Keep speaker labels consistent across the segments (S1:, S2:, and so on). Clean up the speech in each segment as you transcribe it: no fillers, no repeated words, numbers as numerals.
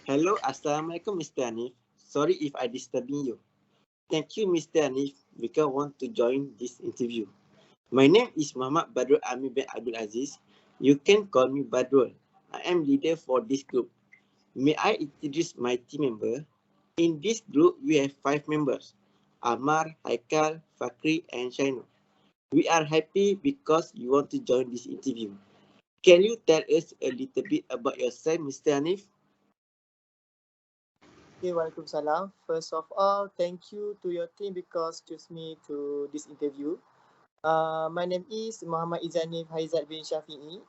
S1: Hello, Assalamualaikum, Mr. Hanif. Sorry if I disturbing you. Thank you, Mr. Hanif, because I want to join this interview. My name is Muhammad Badrul Amir bin Abdul Aziz. You can call me Badrul. I am leader for this group. May I introduce my team member? In this group, we have 5 members. Amar, Haikal, Fakri, and Shaino. We are happy because you want to join this interview. Can you tell us a little bit about yourself, Mr. Hanif?
S2: Okay, Waalaikumsalam. First of all, thank you to your team because choose me to this interview. My name is Muhammad Izanif Haizat bin Shafi'i.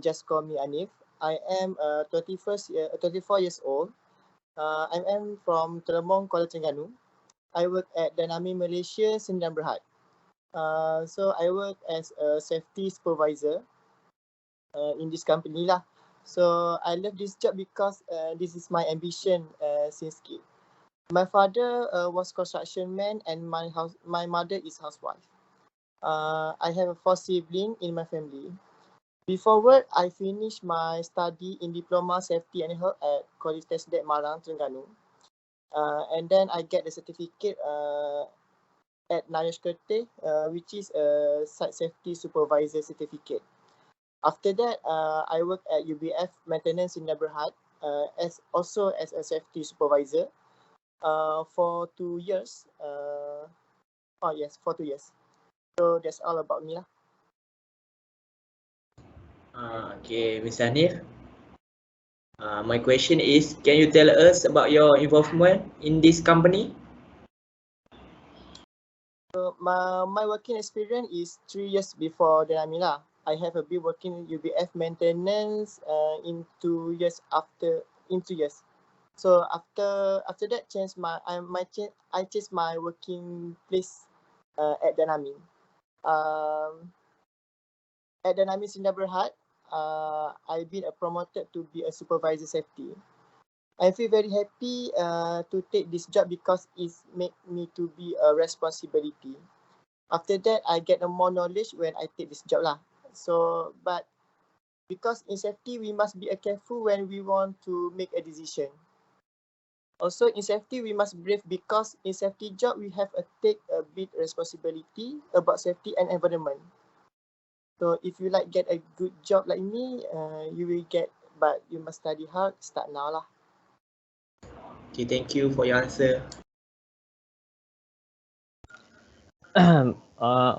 S2: Just call me Anif. I am 24 years old. I am from Telemong, Kuala Terengganu. I work at Dynami Malaysia, Sendirian Berhad. So I work as a safety supervisor in this company lah. So I love this job because this is my ambition since kid. My father was construction man and my mother is housewife. I have 4 siblings in my family. Before work, I finished my study in Diploma Safety and Health at College Tesdet Malang, Terengganu. And then I get the certificate at Naresh Kerte, which is a Site Safety Supervisor certificate. After that, I work at UBF Maintenance in Berhad as also as a safety supervisor for 2 years. Oh yes, for 2 years. So that's all about me lah.
S3: Okay, Mr. Hanif. My question is, can you tell us about your involvement in this company?
S2: So my working experience is 3 years before Dynami lah. I have been working in UBF maintenance in 2 years after in 2 years. So after that change I changed my working place at Dynami. At Dynami Sendirian Berhad, I been promoted to be a supervisor safety. I feel very happy to take this job because it make me to be a responsibility. After that, I get more knowledge when I take this job lah. So, but because in safety, we must be careful when we want to make a decision. Also, in safety, we must brave because in safety job, we have to take a big responsibility about safety and environment. So, if you like get a good job like me, you will get, but you must study hard, start now lah.
S3: Okay, thank you for your answer.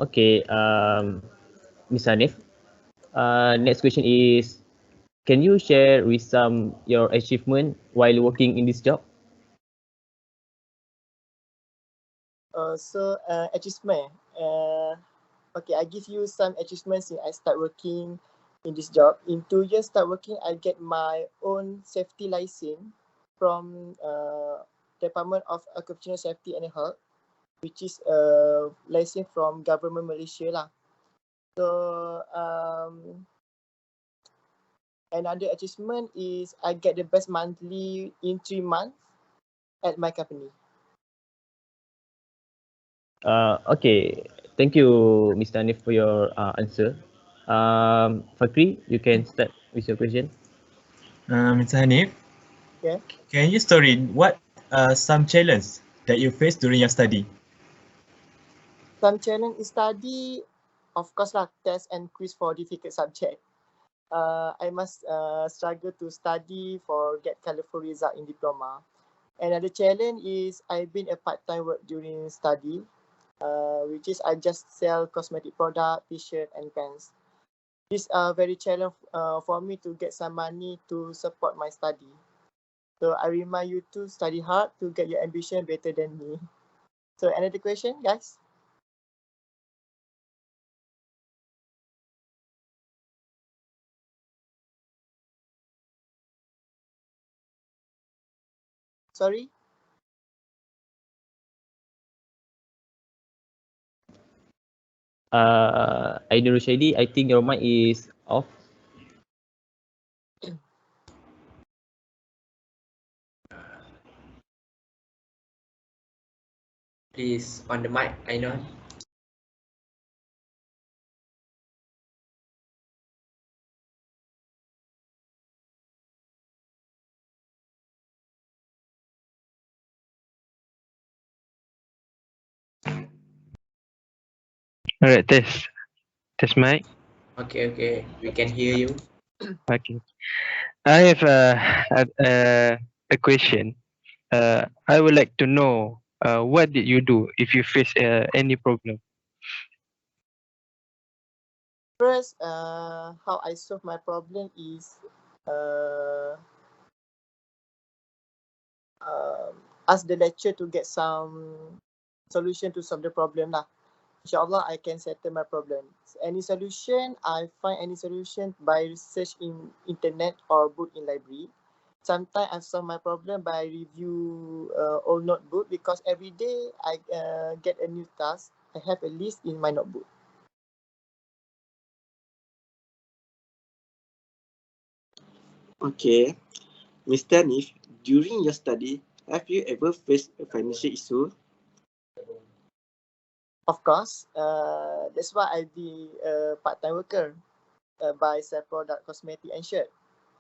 S4: Okay, Ms. Hanif. Next question is, can you share with some your achievement while working in this job?
S2: Achievement. Okay, I give you some achievements since I start working in this job. In 2 years start working, I get my own safety license from Department of Occupational Safety and Health, which is a license from government Malaysia lah. So another achievement is I get the best monthly in 3 months at my company.
S4: Okay, thank you, Mr. Hanif, for your answer. Fakri, you can start with your question.
S5: Mr. Hanif,
S2: Yeah.
S5: can you story what are some challenges that you faced during your study?
S2: Some challenge is study, of course lah, test and quiz for difficult subject. I must struggle to study for get colourful result in diploma. Another challenge is I've been a part-time work during study, which is I just sell cosmetic product, t-shirt and pants. These are very challenge for me to get some money to support my study. So I remind you to study hard to get your ambition better than me. So another question, guys? Sorry?
S4: Aidil Rushaidi, I think your mic is off.
S3: Please, on the mic, I know.
S6: Alright, test mic.
S3: Okay, we can hear you.
S6: Okay. I have a question. I would like to know what did you do if you face any problem?
S2: First, how I solve my problem is uh, um, ask the lecturer to get some solution to solve the problem lah. InsyaAllah, I can settle my problem. Any solution, I find any solution by research in internet or book in library. Sometimes I solve my problem by review old notebook because every day I get a new task. I have a list in my notebook.
S1: Okay. Mr. Hanif, during your study, have you ever faced a financial issue?
S2: Of course, that's why I be a part-time worker by sell product, cosmetic and shirt.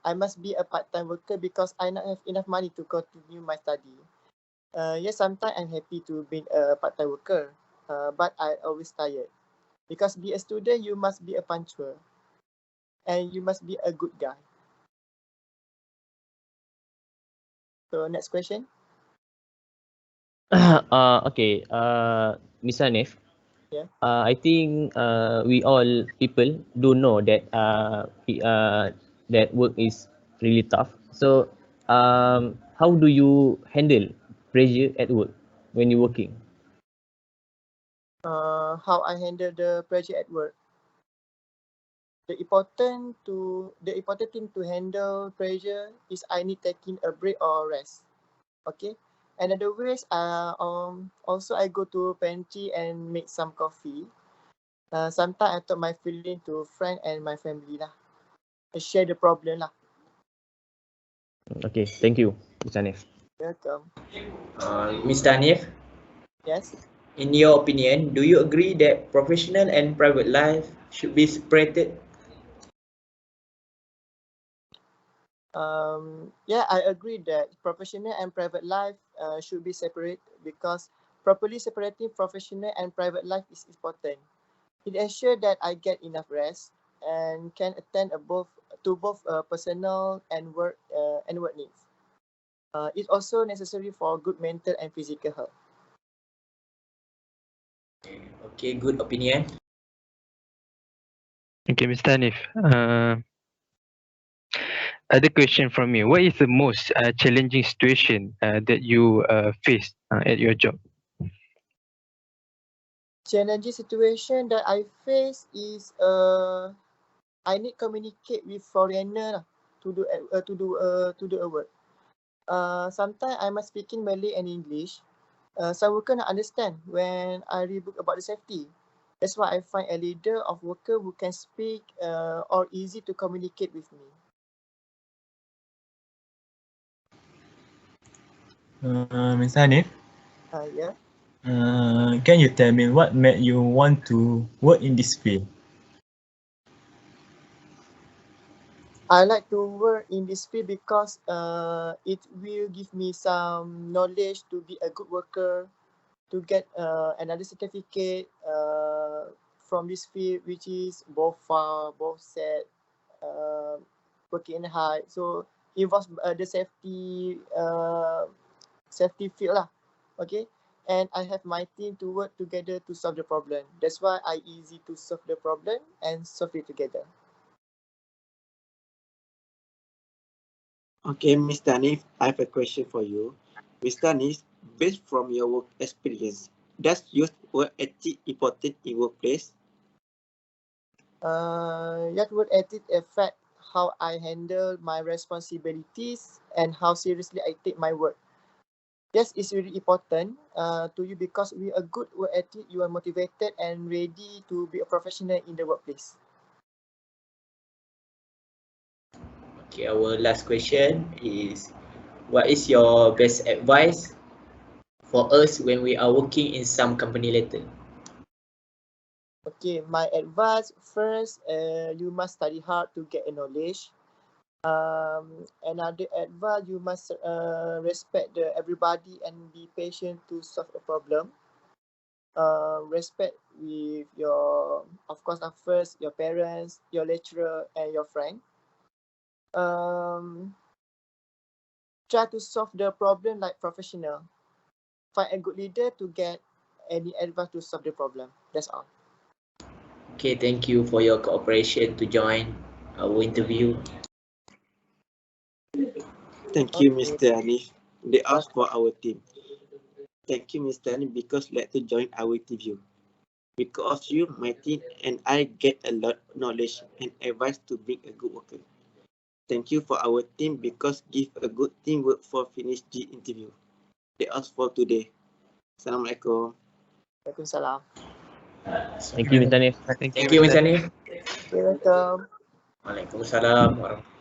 S2: I must be a part-time worker because I not have enough money to continue my study. Yes, sometimes I'm happy to be a part-time worker, but I always tired. Because be a student, you must be a punctual and you must be a good guy. So next question.
S4: Okay, Miss Hanif.
S2: Yeah.
S4: I think we all people do know that that work is really tough. So how do you handle pressure at work when you're working?
S2: How I handle the pressure at work. The important thing to handle pressure is I need taking a break or rest. Okay. Another ways also I go to pantry and make some coffee. Sometimes I talk my feeling to friend and my family lah. I share the problem lah.
S4: Okay, thank you, Miss Hanif.
S2: Welcome.
S3: Mr. Hanif,
S2: Yes.
S3: in your opinion, do you agree that professional and private life should be separated?
S2: Yeah, I agree that professional and private life should be separate because properly separating professional and private life is important. It ensures that I get enough rest and can attend both personal and work needs. It's also necessary for good mental and physical health.
S3: Okay, good opinion.
S6: Okay, Mr. Hanif. Other question from me. What is the most challenging situation that you faced at your job?
S2: Challenging situation that I face is I need communicate with foreigner lah to do a work. Sometimes I must speak in Malay and English. Some worker not understand when I read book about the safety. That's why I find a leader of worker who can speak or easy to communicate with me.
S5: Mr. Hanif,
S2: Yeah.
S5: can you tell me what made you want to work in this field?
S2: I like to work in this field because it will give me some knowledge to be a good worker, to get another certificate from this field, which is both far, both set, working hard. So involves the safety field lah. Okay. And I have my team to work together to solve the problem. That's why I easy to solve the problem and solve it together.
S1: Okay, Mr. Hanif, I have a question for you. Mr. Hanif, based from your work experience, does your work ethic important in workplace?
S2: That work ethic affect how I handle my responsibilities and how seriously I take my work. Yes, it's really important to you because with a good work ethic, you are motivated and ready to be a professional in the workplace.
S3: Okay, our last question is, what is your best advice for us when we are working in some company later?
S2: Okay, my advice first, you must study hard to get a knowledge. Another advice, you must respect everybody and be patient to solve a problem. respect with your, of course, first your parents, your lecturer, and your friend. Try to solve the problem like professional. Find a good leader to get any advice to solve the problem. That's all.
S3: Okay, thank you for your cooperation to join our interview.
S1: Thank you,
S2: Okay.
S1: Mr. Hanif. They asked for our team. Thank you, Mr. Hanif, because you like to join our interview. Because of you, my team and I get a lot of knowledge and advice to be a good worker. Thank you for our team because give a good teamwork for finish the interview. They asked for today. Assalamualaikum.
S2: Waalaikumsalam.
S4: Thank you, Mr. Hanif.
S3: Thank you, Mr. Hanif.
S2: You're welcome.
S3: Waalaikumsalam warahmatullahi